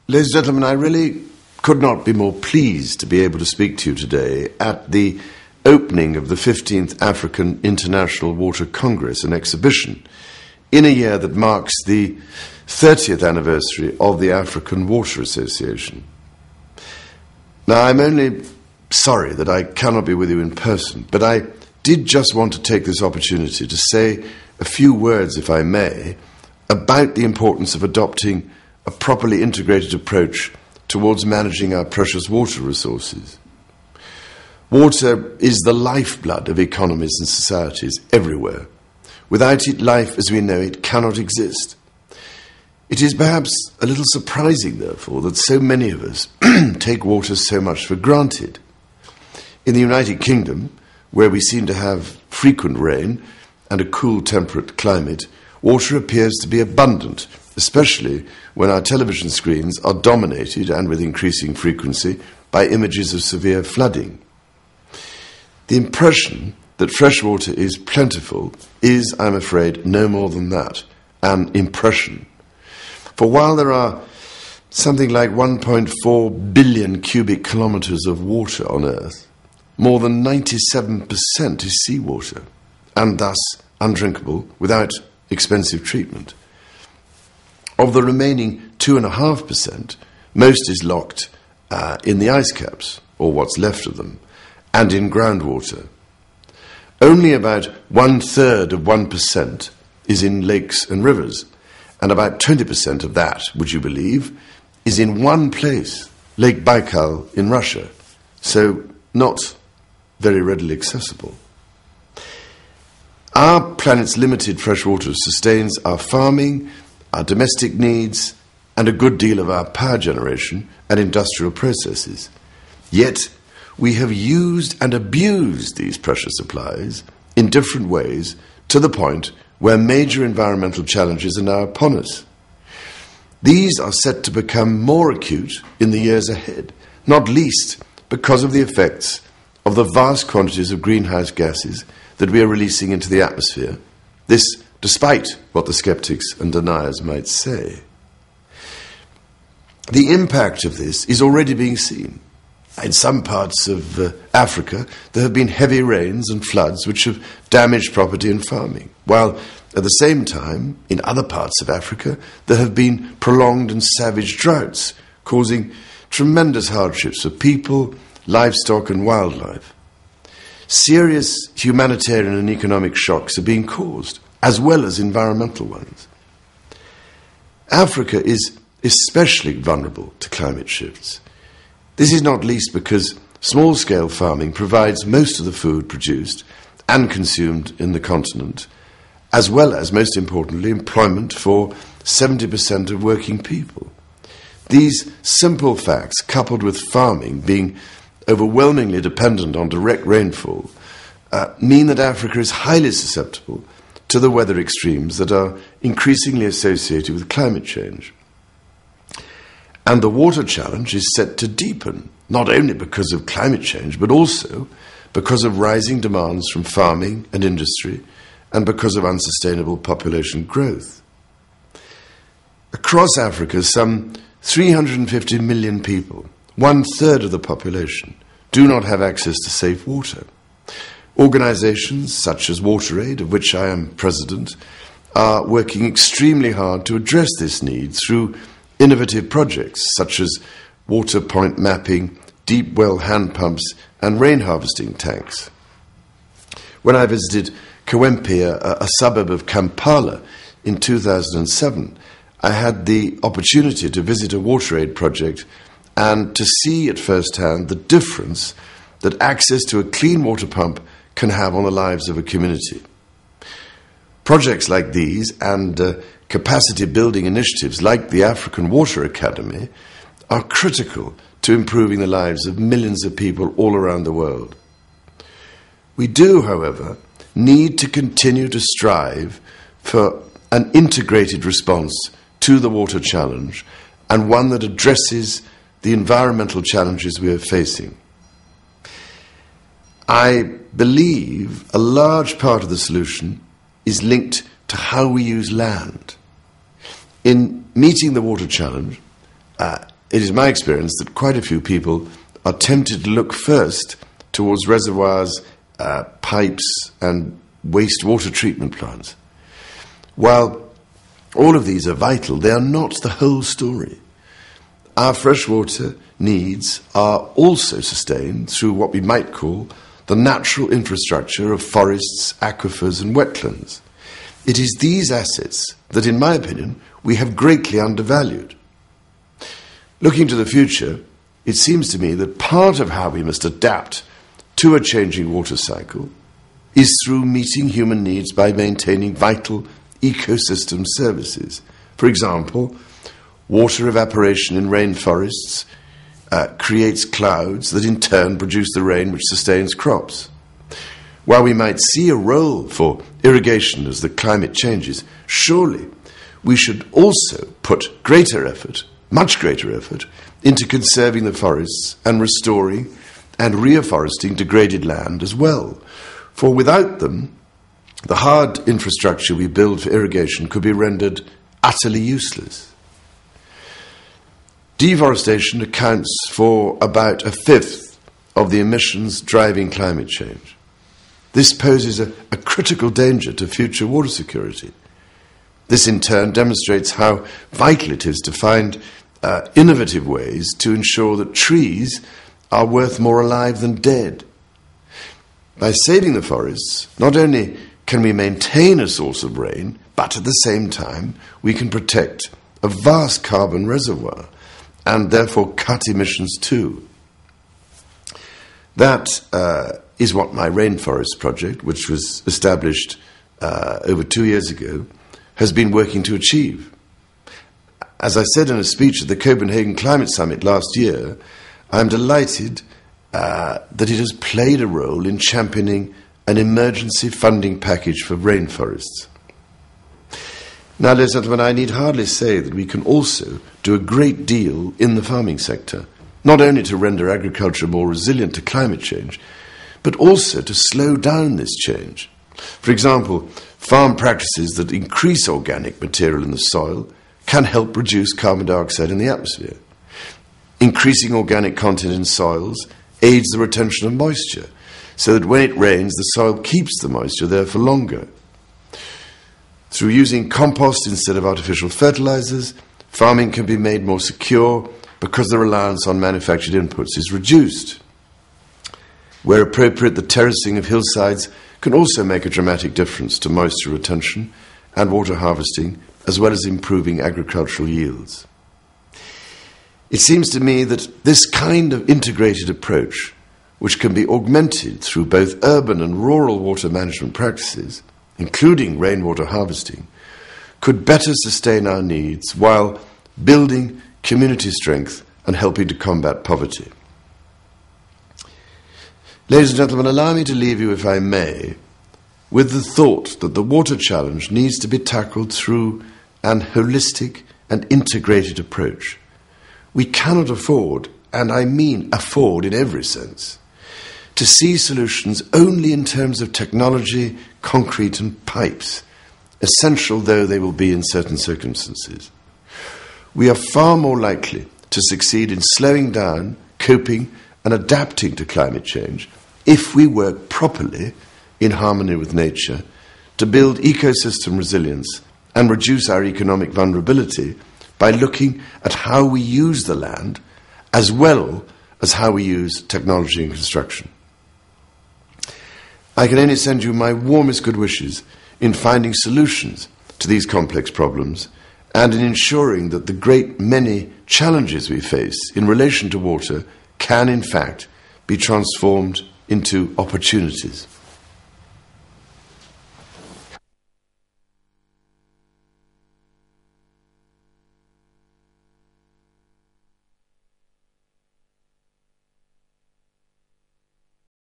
Ladies and gentlemen, I really could not be more pleased to be able to speak to you today at the opening of the 15th African International Water Congress and Exhibition in a year that marks the 30th anniversary of the African Water Association. Now, I'm only sorry that I cannot be with you in person, but I did just want to take this opportunity to say a few words, if I may, about the importance of adopting a properly integrated approach towards managing our precious water resources. Water is the lifeblood of economies and societies everywhere. Without it, life as we know it cannot exist. It is perhaps a little surprising, therefore, that so many of us take water so much for granted. In the United Kingdom, where we seem to have frequent rain and a cool, temperate climate, water appears to be abundant, especially when our television screens are dominated, and with increasing frequency, by images of severe flooding. The impression that fresh water is plentiful is, I'm afraid, no more than that, an impression. For while there are something like 1.4 billion cubic kilometres of water on Earth, more than 97% is seawater, and thus undrinkable without expensive treatment. Of the remaining 2.5%, most is locked in the ice caps, or what's left of them, and in groundwater. Only about 1% is in lakes and rivers, and about 20% of that, would you believe, is in one place, Lake Baikal in Russia, so not very readily accessible. Our planet's limited freshwater sustains our farming, our domestic needs, and a good deal of our power generation and industrial processes. Yet, we have used and abused these precious supplies in different ways to the point where major environmental challenges are now upon us. These are set to become more acute in the years ahead, not least because of the effects of the vast quantities of greenhouse gases that we are releasing into the atmosphere, this despite what the skeptics and deniers might say. The impact of this is already being seen. In some parts of Africa, there have been heavy rains and floods which have damaged property and farming, while at the same time, in other parts of Africa, there have been prolonged and savage droughts, causing tremendous hardships for people, livestock and wildlife. Serious humanitarian and economic shocks are being caused, as well as environmental ones. Africa is especially vulnerable to climate shifts. This is not least because small-scale farming provides most of the food produced and consumed in the continent, as well as, most importantly, employment for 70% of working people. These simple facts, coupled with farming being overwhelmingly dependent on direct rainfall, mean that Africa is highly susceptible to the weather extremes that are increasingly associated with climate change. And the water challenge is set to deepen, not only because of climate change, but also because of rising demands from farming and industry, and because of unsustainable population growth. Across Africa, some 350 million people, 1/3 of the population, do not have access to safe water. Organizations such as WaterAid, of which I am president, are working extremely hard to address this need through innovative projects such as water point mapping, deep well hand pumps, and rain harvesting tanks. When I visited Kawempe, a suburb of Kampala, in 2007, I had the opportunity to visit a WaterAid project and to see at first hand the difference that access to a clean water pump can have on the lives of a community. Projects like these and capacity building initiatives like the African Water Academy are critical to improving the lives of millions of people all around the world. We do, however, need to continue to strive for an integrated response to the water challenge, and one that addresses the environmental challenges we are facing. I believe a large part of the solution is linked to how we use land. In meeting the water challenge, it is my experience that quite a few people are tempted to look first towards reservoirs, pipes and wastewater treatment plants. While all of these are vital, they are not the whole story. Our freshwater needs are also sustained through what we might call the natural infrastructure of forests, aquifers and wetlands. It is these assets that, in my opinion, we have greatly undervalued. Looking to the future, it seems to me that part of how we must adapt to a changing water cycle is through meeting human needs by maintaining vital ecosystem services. For example, water evaporation in rainforests creates clouds that in turn produce the rain which sustains crops. While we might see a role for irrigation as the climate changes, surely we should also put greater effort, much greater effort, into conserving the forests and restoring and reforesting degraded land as well. For without them, the hard infrastructure we build for irrigation could be rendered utterly useless. Deforestation accounts for about a fifth of the emissions driving climate change. This poses a critical danger to future water security. This in turn demonstrates how vital it is to find innovative ways to ensure that trees are worth more alive than dead. By saving the forests, not only can we maintain a source of rain, but at the same time we can protect a vast carbon reservoir and therefore cut emissions too. That is what my rainforest project, which was established over 2 years ago, has been working to achieve. As I said in a speech at the Copenhagen Climate Summit last year, I am delighted that it has played a role in championing an emergency funding package for rainforests. Now, ladies and gentlemen, I need hardly say that we can also do a great deal in the farming sector, not only to render agriculture more resilient to climate change, but also to slow down this change. For example, farm practices that increase organic material in the soil can help reduce carbon dioxide in the atmosphere. Increasing organic content in soils aids the retention of moisture, so that when it rains, the soil keeps the moisture there for longer. Through using compost instead of artificial fertilizers, farming can be made more secure because the reliance on manufactured inputs is reduced. Where appropriate, the terracing of hillsides can also make a dramatic difference to moisture retention and water harvesting, as well as improving agricultural yields. It seems to me that this kind of integrated approach, which can be augmented through both urban and rural water management practices, including rainwater harvesting, could better sustain our needs while building community strength and helping to combat poverty. Ladies and gentlemen, allow me to leave you, if I may, with the thought that the water challenge needs to be tackled through an holistic and integrated approach. We cannot afford, and I mean afford in every sense, to see solutions only in terms of technology, concrete and pipes, essential though they will be in certain circumstances. We are far more likely to succeed in slowing down, coping and adapting to climate change if we work properly in harmony with nature to build ecosystem resilience and reduce our economic vulnerability by looking at how we use the land as well as how we use technology and construction. I can only send you my warmest good wishes in finding solutions to these complex problems and in ensuring that the great many challenges we face in relation to water can in fact be transformed into opportunities.